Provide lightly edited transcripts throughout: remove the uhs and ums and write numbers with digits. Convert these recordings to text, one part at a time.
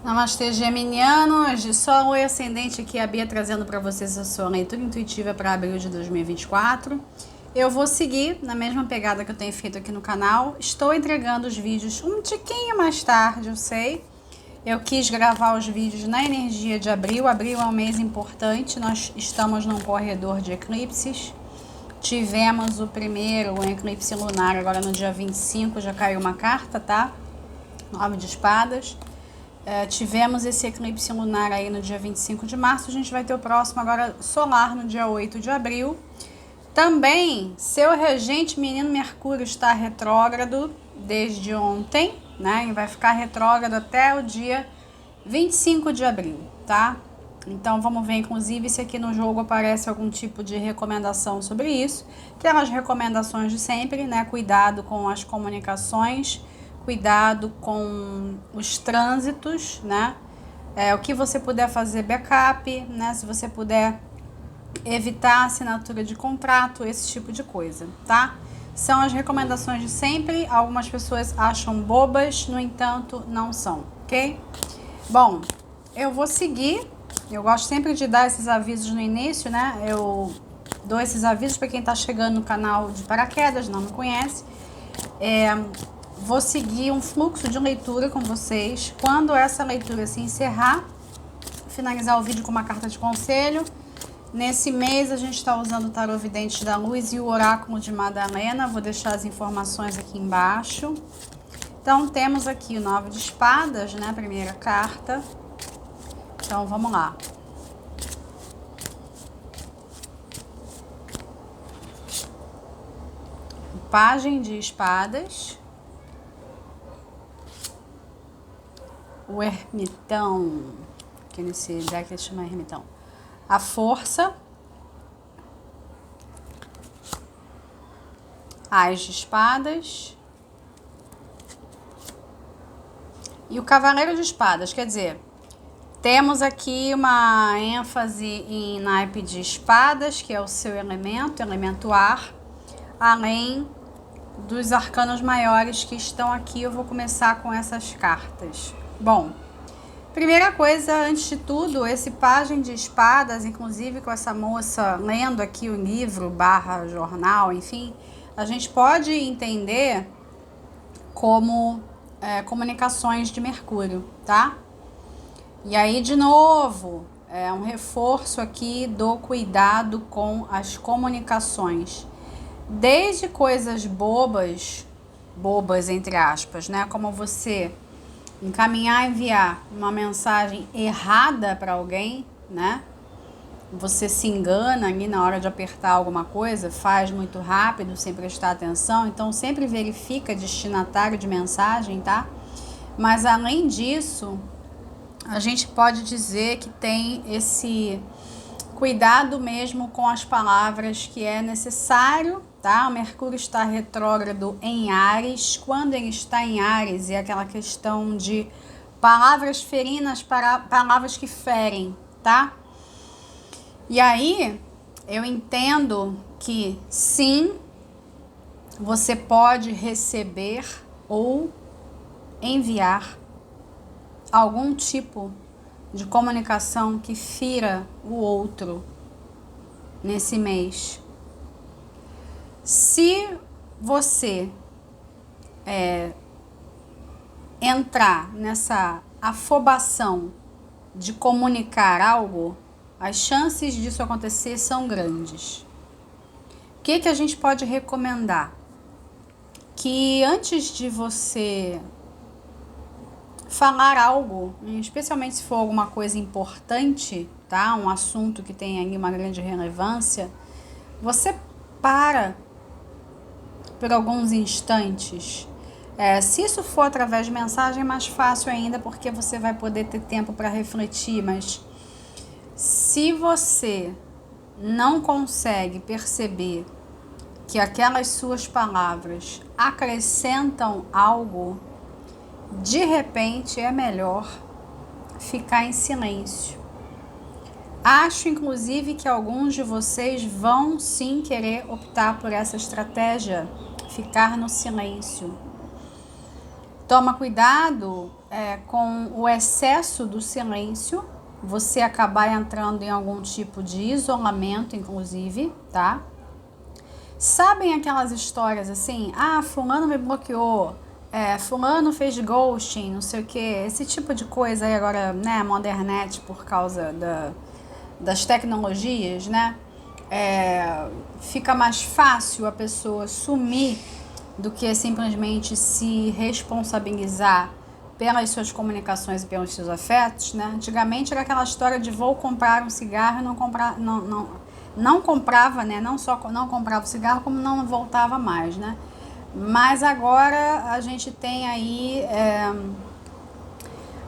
Namastê, geminianos, de Sol e Ascendente, aqui a Bia trazendo para vocês a sua leitura intuitiva para abril de 2024. Eu vou seguir na mesma pegada que eu tenho feito aqui no canal. Estou entregando os vídeos um tiquinho mais tarde, eu sei. Eu quis gravar os vídeos na energia de abril. Abril é um mês importante, nós estamos num corredor de eclipses. Tivemos o primeiro eclipse lunar agora no dia 25, já caiu uma carta, tá? 9 de espadas. Tivemos esse eclipse lunar aí no dia 25 de março, a gente vai ter o próximo agora solar no dia 8 de abril. Também, seu regente menino Mercúrio está retrógrado desde ontem, né? E vai ficar retrógrado até o dia 25 de abril, tá? Então vamos ver, inclusive, se aqui no jogo aparece algum tipo de recomendação sobre isso. Aquelas recomendações de sempre, né? Cuidado com as comunicações, cuidado com os trânsitos, né? O que você puder fazer backup, né? Se você puder evitar a assinatura de contrato, esse tipo de coisa, tá? São as recomendações de sempre. Algumas pessoas acham bobas, no entanto, não são, ok? Bom, eu vou seguir. Eu gosto sempre de dar esses avisos no início, né? Eu dou esses avisos para quem tá chegando no canal de paraquedas, não me conhece. Vou seguir um fluxo de leitura com vocês. Quando essa leitura se encerrar, finalizar o vídeo com uma carta de conselho. Nesse mês a gente está usando o Tarô Vidente da Luz e o Oráculo de Madalena. Vou deixar as informações aqui embaixo. Então temos aqui o 9 de espadas, né? A primeira carta. Então vamos lá. Pajem de espadas. O ermitão, que nesse deck ele chama ermitão. A força. As de espadas. E o cavaleiro de espadas, quer dizer, temos aqui uma ênfase em naipe de espadas, que é o seu elemento ar, além dos arcanos maiores que estão aqui. Eu vou começar com essas cartas. Bom, primeira coisa, antes de tudo, esse pajem de espadas, inclusive com essa moça lendo aqui o livro / jornal, enfim, a gente pode entender como comunicações de Mercúrio, tá? E aí, de novo, um reforço aqui do cuidado com as comunicações. Desde coisas bobas entre aspas, né? Como você enviar uma mensagem errada para alguém, né? Você se engana ali na hora de apertar alguma coisa, faz muito rápido, sem prestar atenção, então sempre verifica destinatário de mensagem, tá? Mas além disso, a gente pode dizer que tem esse cuidado mesmo com as palavras que é necessário, tá? O Mercúrio está retrógrado em Áries. Quando ele está em Áries, é aquela questão de palavras ferinas para palavras que ferem, tá? E aí, eu entendo que sim, você pode receber ou enviar algum tipo de comunicação que fira o outro nesse mês. Se você entrar nessa afobação de comunicar algo, as chances disso acontecer são grandes. O que a gente pode recomendar? Que antes de você falar algo, especialmente se for alguma coisa importante, tá? Um assunto que tem ali uma grande relevância, você para por alguns instantes. Se isso for através de mensagem, é mais fácil ainda, porque você vai poder ter tempo para refletir, mas se você não consegue perceber que aquelas suas palavras acrescentam algo, de repente é melhor ficar em silêncio. Acho, inclusive, que alguns de vocês vão sim querer optar por essa estratégia, ficar no silêncio. Toma cuidado com o excesso do silêncio, você acabar entrando em algum tipo de isolamento, inclusive, tá? Sabem aquelas histórias assim, fulano me bloqueou, fulano fez ghosting, não sei o que, esse tipo de coisa aí agora, né, modernet por causa das tecnologias, né? Fica mais fácil a pessoa sumir do que simplesmente se responsabilizar pelas suas comunicações e pelos seus afetos, né? Antigamente era aquela história de vou comprar um cigarro e não comprava, né? Não só não comprava o cigarro, como não voltava mais, né? Mas agora a gente tem aí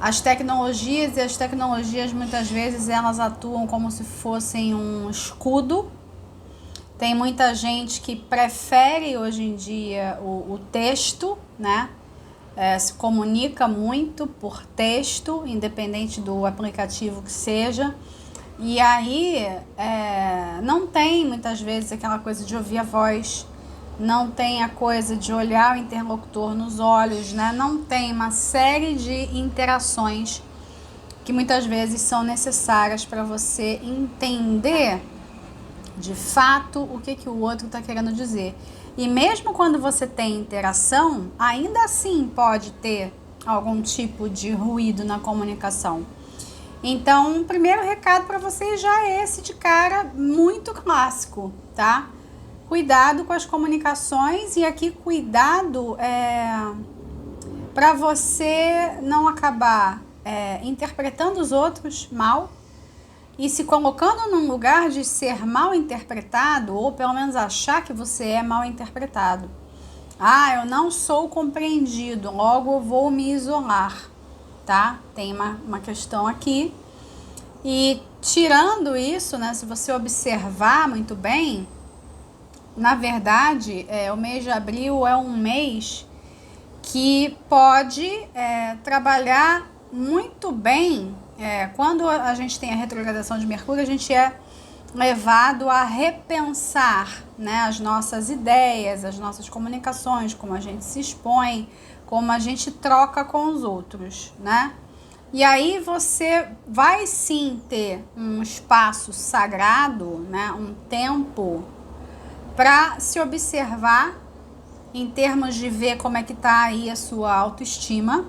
as tecnologias, e as tecnologias muitas vezes elas atuam como se fossem um escudo. Tem muita gente que prefere hoje em dia o texto, né? Se comunica muito por texto, independente do aplicativo que seja. E aí não tem muitas vezes aquela coisa de ouvir a voz, não tem a coisa de olhar o interlocutor nos olhos, né? Não tem uma série de interações que muitas vezes são necessárias para você entender de fato o que o outro está querendo dizer. E mesmo quando você tem interação, ainda assim pode ter algum tipo de ruído na comunicação. Então, o primeiro recado para vocês já é esse de cara, muito clássico, tá? Cuidado com as comunicações, e aqui cuidado para você não acabar interpretando os outros mal e se colocando num lugar de ser mal interpretado, ou pelo menos achar que você é mal interpretado. Eu não sou compreendido, logo eu vou me isolar, tá? Tem uma questão aqui. E tirando isso, né, se você observar muito bem, na verdade, o mês de abril é um mês que pode trabalhar muito bem. Quando a gente tem a retrogradação de Mercúrio, a gente é levado a repensar, né, as nossas ideias, as nossas comunicações, como a gente se expõe, como a gente troca com os outros, né? E aí você vai sim ter um espaço sagrado, né, um tempo para se observar em termos de ver como é que tá aí a sua autoestima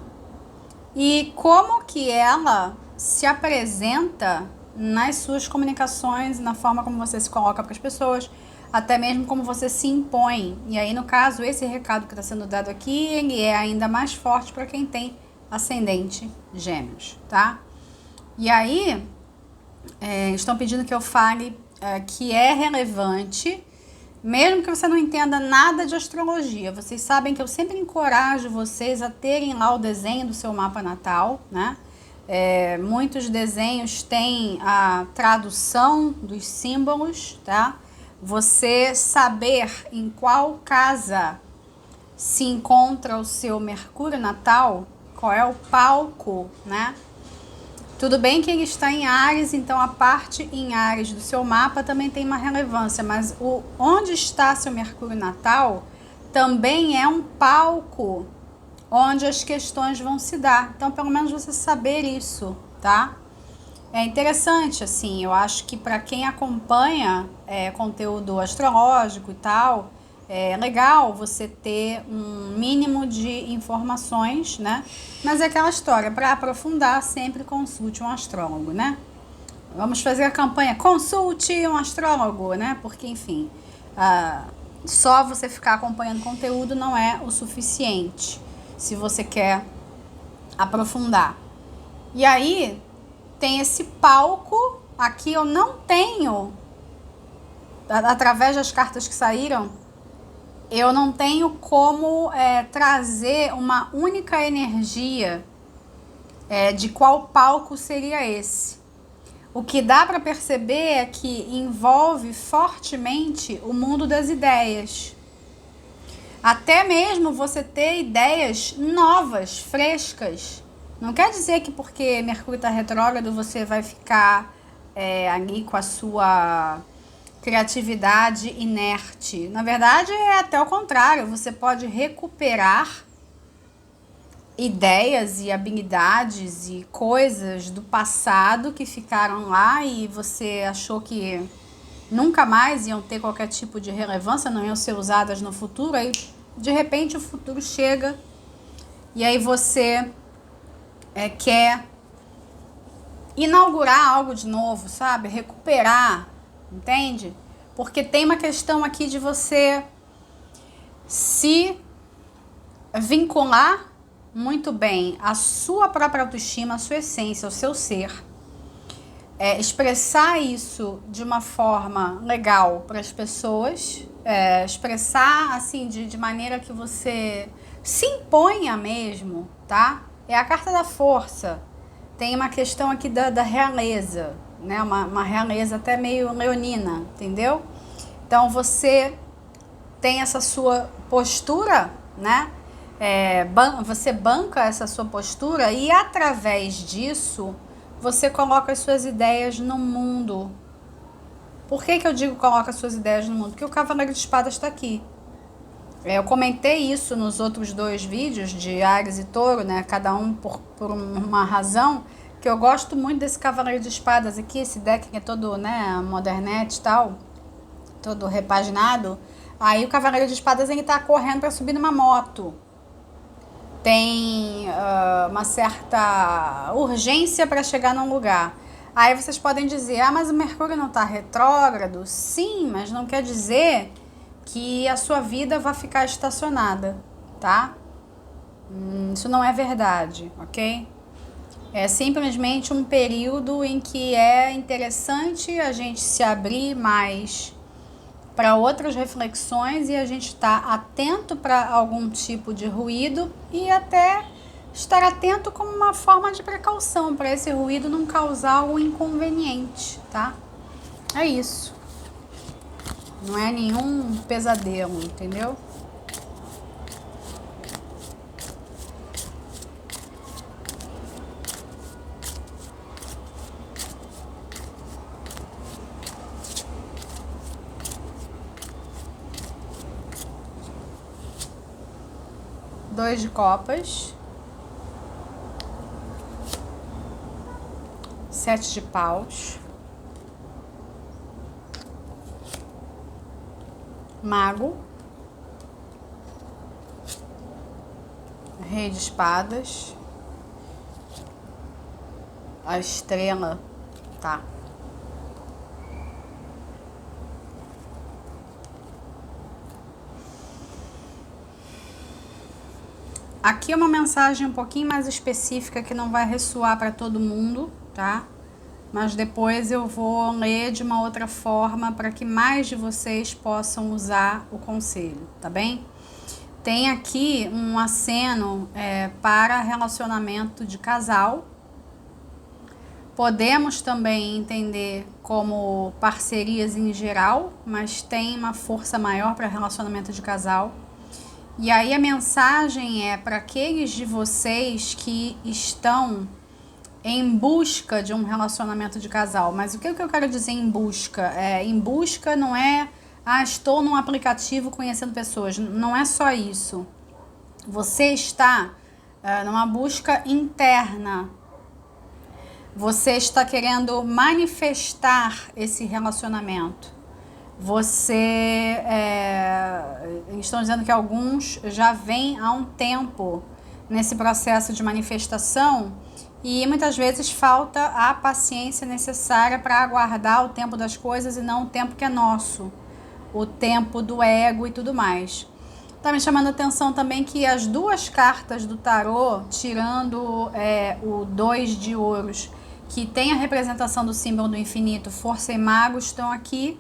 e como que ela se apresenta nas suas comunicações, na forma como você se coloca para as pessoas, até mesmo como você se impõe. E aí, no caso, esse recado que está sendo dado aqui, ele é ainda mais forte para quem tem ascendente Gêmeos, tá? E aí, estão pedindo que eu fale que é relevante, mesmo que você não entenda nada de astrologia. Vocês sabem que eu sempre encorajo vocês a terem lá o desenho do seu mapa natal, né? Muitos desenhos têm a tradução dos símbolos, tá? Você saber em qual casa se encontra o seu Mercúrio natal, qual é o palco, né? Tudo bem que ele está em Áries, então a parte em Áries do seu mapa também tem uma relevância, mas onde está seu Mercúrio natal também é um palco onde as questões vão se dar. Então, pelo menos você saber isso, tá? É interessante, assim, eu acho que para quem acompanha conteúdo astrológico e tal, é legal você ter um mínimo de informações, né? Mas é aquela história, para aprofundar, sempre consulte um astrólogo, né? Vamos fazer a campanha consulte um astrólogo, né? Porque, enfim, só você ficar acompanhando conteúdo não é o suficiente se você quer aprofundar. E aí, tem esse palco, aqui eu não tenho, através das cartas que saíram, eu não tenho como trazer uma única energia de qual palco seria esse. O que dá para perceber é que envolve fortemente o mundo das ideias. Até mesmo você ter ideias novas, frescas. Não quer dizer que porque Mercúrio está retrógrado você vai ficar ali com a sua criatividade inerte. Na verdade, é até o contrário. Você pode recuperar ideias e habilidades e coisas do passado que ficaram lá e você achou que nunca mais iam ter qualquer tipo de relevância, não iam ser usadas no futuro, aí de repente o futuro chega e aí você quer inaugurar algo de novo, sabe? Recuperar, entende? Porque tem uma questão aqui de você se vincular muito bem a sua própria autoestima, a sua essência, o seu ser. Expressar isso de uma forma legal para as pessoas, expressar assim de maneira que você se imponha mesmo, tá? É a carta da força. Tem uma questão aqui da realeza, né? Uma realeza até meio leonina, entendeu? Então você tem essa sua postura, né? Você banca essa sua postura e através disso você coloca as suas ideias no mundo. Por que eu digo coloca as suas ideias no mundo? Porque o Cavaleiro de Espadas está aqui. Eu comentei isso nos outros 2 vídeos de Áries e Touro, né? Cada um por uma razão, que eu gosto muito desse Cavaleiro de Espadas aqui, esse deck que é todo, né, modernete e tal, todo repaginado. Aí o Cavaleiro de Espadas ele tá correndo para subir numa moto. Tem uma certa urgência para chegar num lugar. Aí vocês podem dizer, mas o Mercúrio não está retrógrado? Sim, mas não quer dizer que a sua vida vai ficar estacionada, tá? Isso não é verdade, ok? É simplesmente um período em que é interessante a gente se abrir mais para outras reflexões e a gente está atento para algum tipo de ruído e até estar atento como uma forma de precaução para esse ruído não causar um inconveniente, tá? É isso. Não é nenhum pesadelo, entendeu? Dois de copas, 7 de paus, mago, rei de espadas, a estrela, tá? Aqui é uma mensagem um pouquinho mais específica que não vai ressoar para todo mundo, tá? Mas depois eu vou ler de uma outra forma para que mais de vocês possam usar o conselho, tá bem? Tem aqui um aceno para relacionamento de casal. Podemos também entender como parcerias em geral, mas tem uma força maior para relacionamento de casal. E aí a mensagem é para aqueles de vocês que estão em busca de um relacionamento de casal. Mas o que eu quero dizer em busca? Em busca não é, estou num aplicativo conhecendo pessoas. Não é só isso. Você está numa busca interna. Você está querendo manifestar esse relacionamento. Estão dizendo que alguns já vêm há um tempo nesse processo de manifestação e muitas vezes falta a paciência necessária para aguardar o tempo das coisas e não o tempo que é nosso, o tempo do ego e tudo mais. Tá me chamando a atenção também que as 2 cartas do tarô, tirando o 2 de ouros, que tem a representação do símbolo do infinito, força e mago, estão aqui.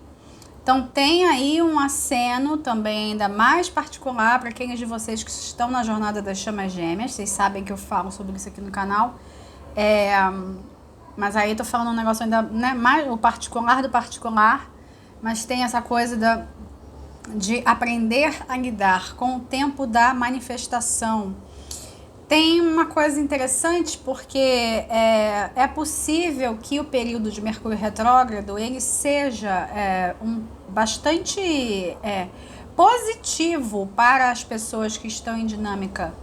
Então tem aí um aceno também ainda mais particular para aqueles de vocês que estão na jornada das chamas gêmeas. Vocês sabem que eu falo sobre isso aqui no canal. Mas aí eu tô falando um negócio ainda, né, mais o particular do particular. Mas tem essa coisa de aprender a lidar com o tempo da manifestação. Tem uma coisa interessante porque é possível que o período de Mercúrio retrógrado ele seja bastante positivo para as pessoas que estão em dinâmica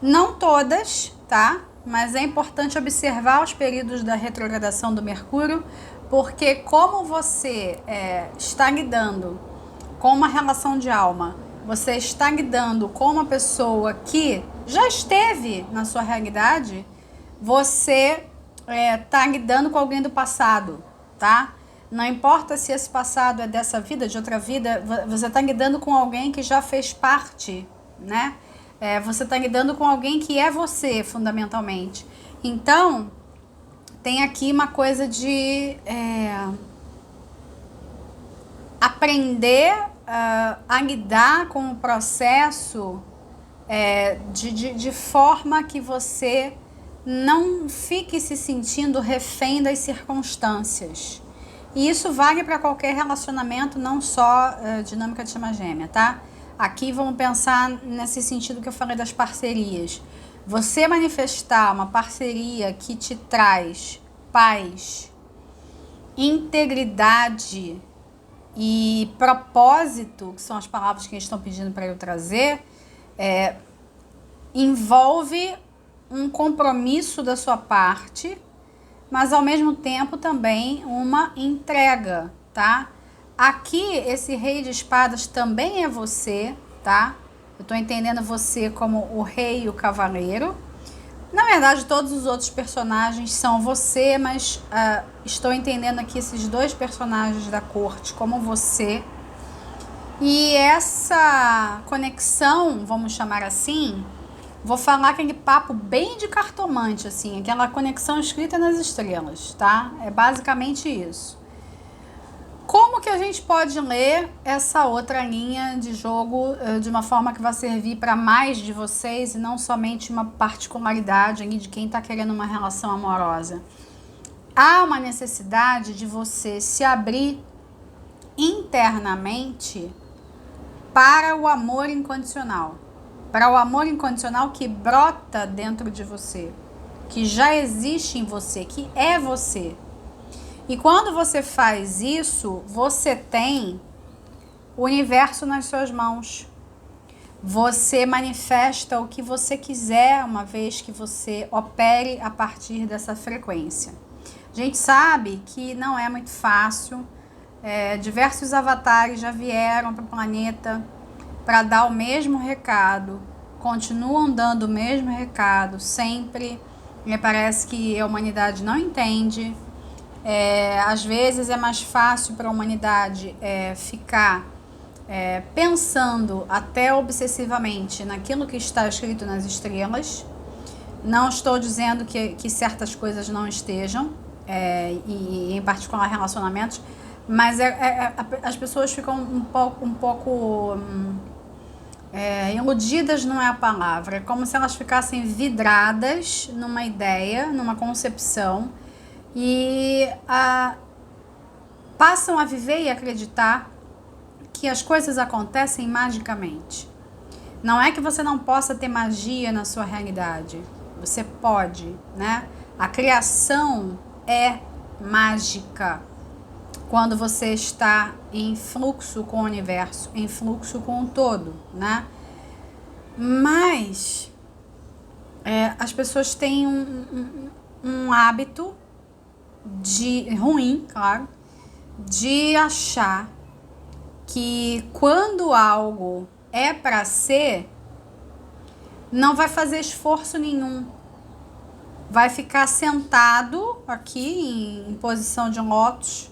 Não todas, tá? Mas é importante observar os períodos da retrogradação do Mercúrio, porque como você está lidando com uma relação de alma, você está lidando com uma pessoa que já esteve na sua realidade, você está lidando com alguém do passado, tá? Não importa se esse passado é dessa vida, de outra vida, você está lidando com alguém que já fez parte, né? Você está lidando com alguém que é você, fundamentalmente. Então, tem aqui uma coisa de aprender a lidar com o processo de forma que você não fique se sentindo refém das circunstâncias. E isso vale para qualquer relacionamento, não só dinâmica de chama gêmea, tá? Aqui vamos pensar nesse sentido que eu falei das parcerias. Você manifestar uma parceria que te traz paz, integridade e propósito, que são as palavras que eles estão pedindo para eu trazer, envolve um compromisso da sua parte, mas ao mesmo tempo também uma entrega, tá? Aqui, esse rei de espadas também é você, tá? Eu tô entendendo você como o rei e o cavaleiro. Na verdade, todos os outros personagens são você, mas estou entendendo aqui esses dois personagens da corte como você. E essa conexão, vamos chamar assim, vou falar aquele papo bem de cartomante, assim, aquela conexão escrita nas estrelas, tá? É basicamente isso. Como que a gente pode ler essa outra linha de jogo de uma forma que vai servir para mais de vocês e não somente uma particularidade de quem está querendo uma relação amorosa? Há uma necessidade de você se abrir internamente para o amor incondicional. Para o amor incondicional que brota dentro de você, que já existe em você, que é você. E quando você faz isso, você tem o universo nas suas mãos. Você manifesta o que você quiser, uma vez que você opere a partir dessa frequência. A gente sabe que não é muito fácil. Diversos avatares já vieram para o planeta para dar o mesmo recado, continuam dando o mesmo recado sempre. Me parece que a humanidade não entende. Às vezes é mais fácil para a humanidade ficar pensando até obsessivamente naquilo que está escrito nas estrelas. Não estou dizendo que certas coisas não estejam, e em particular relacionamentos, mas as pessoas ficam um pouco iludidas, não é a palavra. É como se elas ficassem vidradas numa ideia, numa concepção, e passam a viver e acreditar que as coisas acontecem magicamente. Não é que você não possa ter magia na sua realidade. Você pode, né? A criação é mágica quando você está em fluxo com o universo, em fluxo com o todo, né? Mas as pessoas têm um hábito ruim, claro, de achar que quando algo é para ser, não vai fazer esforço nenhum. Vai ficar sentado aqui em posição de lótus,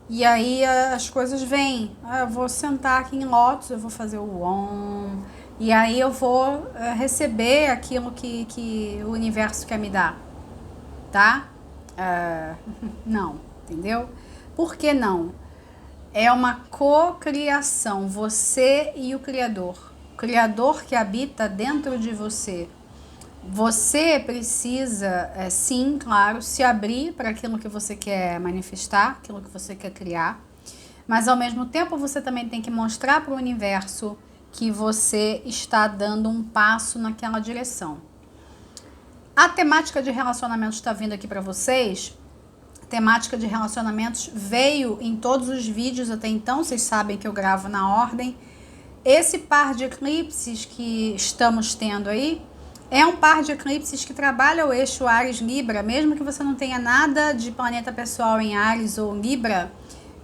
e aí as coisas vêm. Eu vou sentar aqui em lótus, eu vou fazer o Om, e aí eu vou receber aquilo que o universo quer me dar, tá? Não, entendeu? Por que não? É uma cocriação, você e o Criador. O Criador que habita dentro de você. Você precisa, sim, claro, se abrir para aquilo que você quer manifestar, aquilo que você quer criar. Mas, ao mesmo tempo, você também tem que mostrar para o universo que você está dando um passo naquela direção. A temática de relacionamentos está vindo aqui para vocês. A temática de relacionamentos veio em todos os vídeos até então. Vocês sabem que eu gravo na ordem. Esse par de eclipses que estamos tendo aí É um par de eclipses que trabalha o eixo Áries-Libra, mesmo que você não tenha nada de planeta pessoal em Áries ou Libra,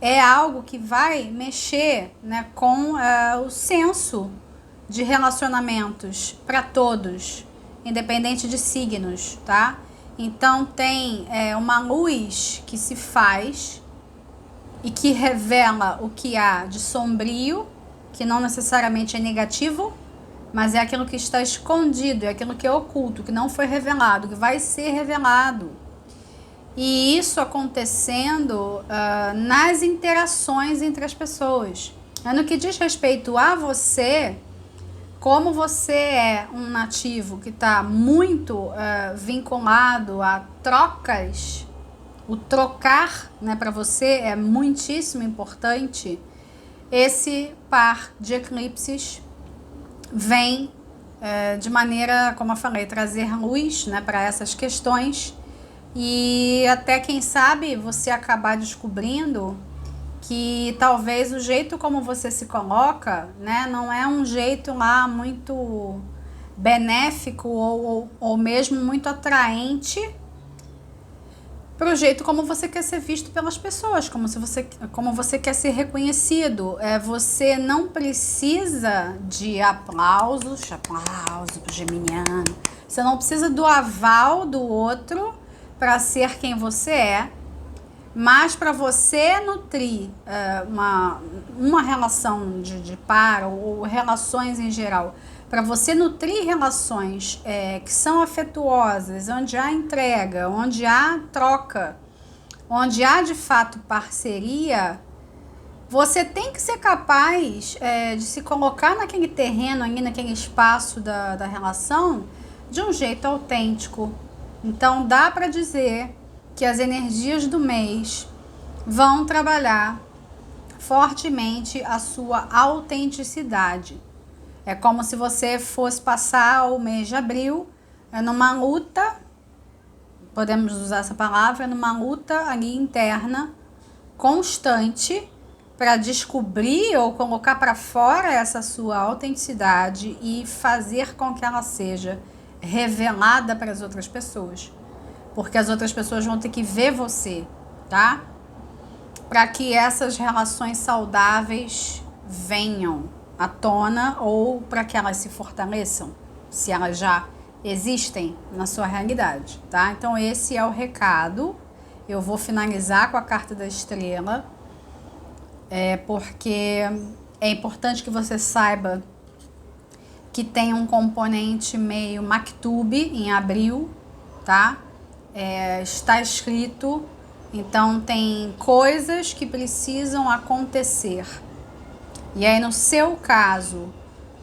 é algo que vai mexer, né, com o senso de relacionamentos para todos, independente de signos, tá? Então tem uma luz que se faz e que revela o que há de sombrio, que não necessariamente é negativo, mas é aquilo que está escondido, é aquilo que é oculto, que não foi revelado, que vai ser revelado. E isso acontecendo nas interações entre as pessoas. No que diz respeito a você, como você é um nativo que está muito vinculado a trocas, o trocar, né, para você é muitíssimo importante. Esse par de eclipses vem de maneira, como eu falei, trazer luz, né, para essas questões, e até quem sabe você acabar descobrindo que talvez o jeito como você se coloca, né, não é um jeito lá muito benéfico ou mesmo muito atraente para o jeito como você quer ser visto pelas pessoas, como você quer ser reconhecido. Você não precisa de aplauso pro geminiano. Você não precisa do aval do outro para ser quem você é, mas para você nutrir uma relação de par ou relações em geral, para você nutrir relações que são afetuosas, onde há entrega, onde há troca, onde há de fato parceria, você tem que ser capaz de se colocar naquele terreno, ali, naquele espaço da relação, de um jeito autêntico. Então dá para dizer que as energias do mês vão trabalhar fortemente a sua autenticidade. É como se você fosse passar o mês de abril numa luta, podemos usar essa palavra, numa luta ali interna, constante, para descobrir ou colocar para fora essa sua autenticidade e fazer com que ela seja revelada para as outras pessoas. Porque as outras pessoas vão ter que ver você, tá? Para que essas relações saudáveis venham à tona ou para que elas se fortaleçam, se elas já existem na sua realidade, tá? Então esse é o recado. Eu vou finalizar com a carta da estrela, porque é importante que você saiba que tem um componente meio Maktub em abril, tá? Está escrito, então tem coisas que precisam acontecer. E aí, no seu caso,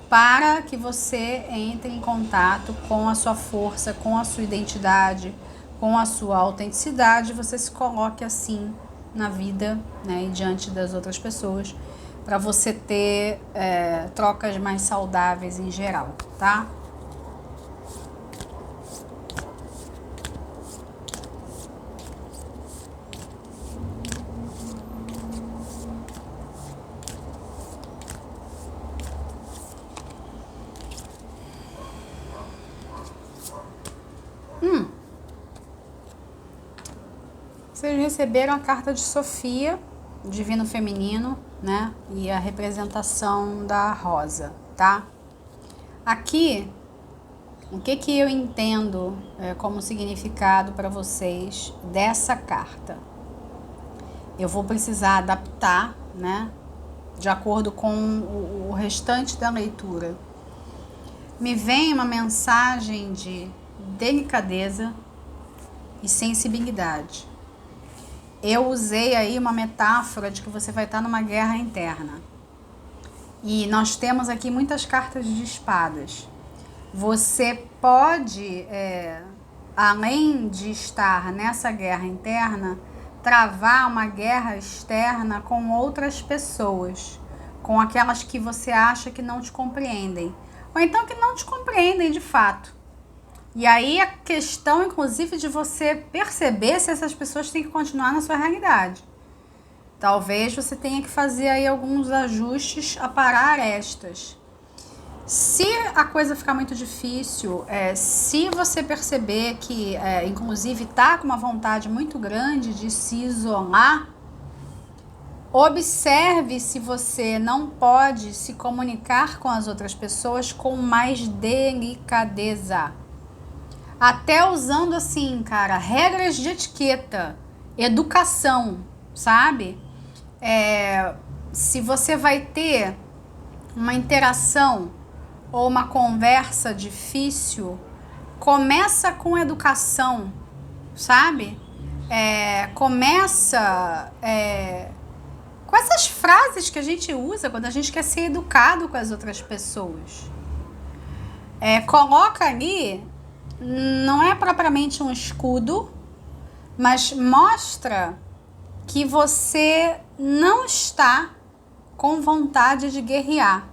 para que você entre em contato com a sua força, com a sua identidade, com a sua autenticidade, você se coloque assim na vida, né, e diante das outras pessoas, para você ter trocas mais saudáveis em geral, tá? Vocês receberam a carta de Sofia, Divino Feminino, né? E a representação da rosa, tá? Aqui, o que eu entendo como significado para vocês dessa carta? Eu vou precisar adaptar, né? De acordo com o restante da leitura. Me vem uma mensagem de delicadeza e sensibilidade. Eu usei aí uma metáfora de que você vai estar numa guerra interna. E nós temos aqui muitas cartas de espadas. Você pode, além de estar nessa guerra interna, travar uma guerra externa com outras pessoas, com aquelas que você acha que não te compreendem, ou então que não te compreendem de fato. E aí a questão, inclusive, de você perceber se essas pessoas têm que continuar na sua realidade. Talvez você tenha que fazer aí alguns ajustes a parar estas. Se a coisa ficar muito difícil, se você perceber que, inclusive, tá com uma vontade muito grande de se isolar, observe se você não pode se comunicar com as outras pessoas com mais delicadeza. Até usando, assim, cara, regras de etiqueta, educação, sabe? Se você vai ter uma interação ou uma conversa difícil, começa com educação, sabe? Começa com essas frases que a gente usa quando a gente quer ser educado com as outras pessoas. Coloca ali, não é propriamente um escudo, mas mostra que você não está com vontade de guerrear.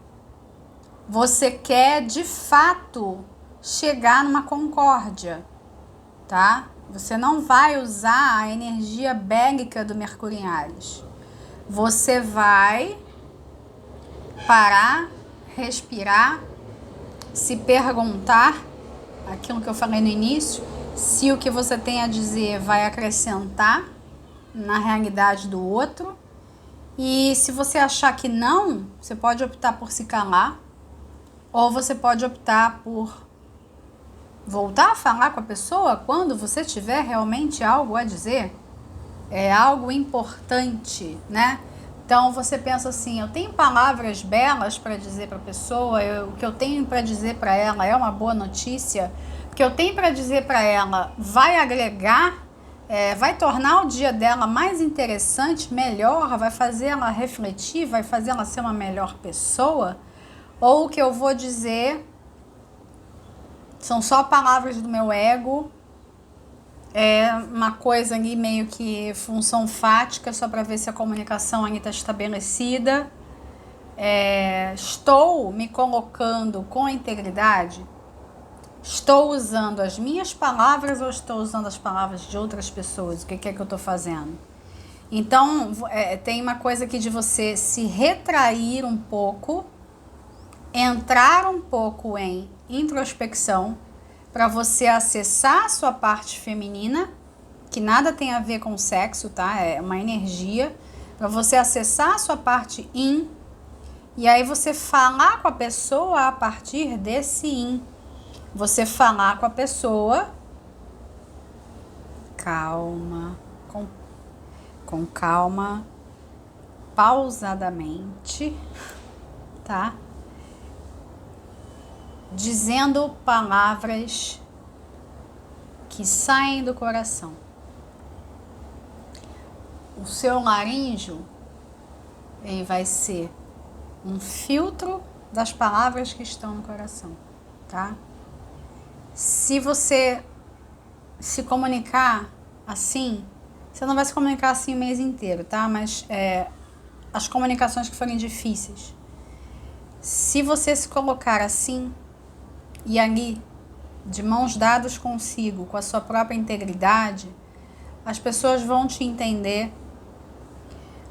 Você quer, de fato, chegar numa concórdia, tá? Você não vai usar a energia bélica do Mercúrio em Áries. Você vai parar, respirar, se perguntar, aquilo que eu falei no início, se o que você tem a dizer vai acrescentar na realidade do outro. E se você achar que não, você pode optar por se calar, ou você pode optar por voltar a falar com a pessoa quando você tiver realmente algo a dizer. É algo importante, né? Então você pensa assim, eu tenho palavras belas para dizer para a pessoa, o que eu tenho para dizer para ela é uma boa notícia, o que eu tenho para dizer para ela vai agregar, vai tornar o dia dela mais interessante, melhor, vai fazer ela refletir, vai fazer ela ser uma melhor pessoa. Ou o que eu vou dizer são só palavras do meu ego, uma coisa ali meio que função fática, só para ver se a comunicação ainda está estabelecida. Estou me colocando com integridade? Estou usando as minhas palavras ou estou usando as palavras de outras pessoas? O que é que eu estou fazendo? Então, tem uma coisa aqui de você se retrair um pouco, entrar um pouco em introspecção para você acessar a sua parte feminina, que nada tem a ver com sexo, tá? É uma energia, para você acessar a sua parte yin, e aí você falar com a pessoa a partir desse yin. Você falar com a pessoa calma, com calma, pausadamente, tá? Dizendo palavras que saem do coração. O seu laríngeo, ele vai ser um filtro das palavras que estão no coração, tá? Se você se comunicar assim, você não vai se comunicar assim o mês inteiro, tá? Mas as comunicações que forem difíceis, se você se colocar assim, e ali, de mãos dadas consigo, com a sua própria integridade, as pessoas vão te entender,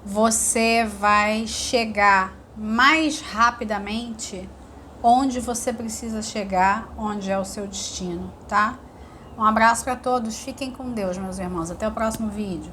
você vai chegar mais rapidamente onde você precisa chegar, onde é o seu destino, tá? Um abraço para todos, fiquem com Deus, meus irmãos, até o próximo vídeo.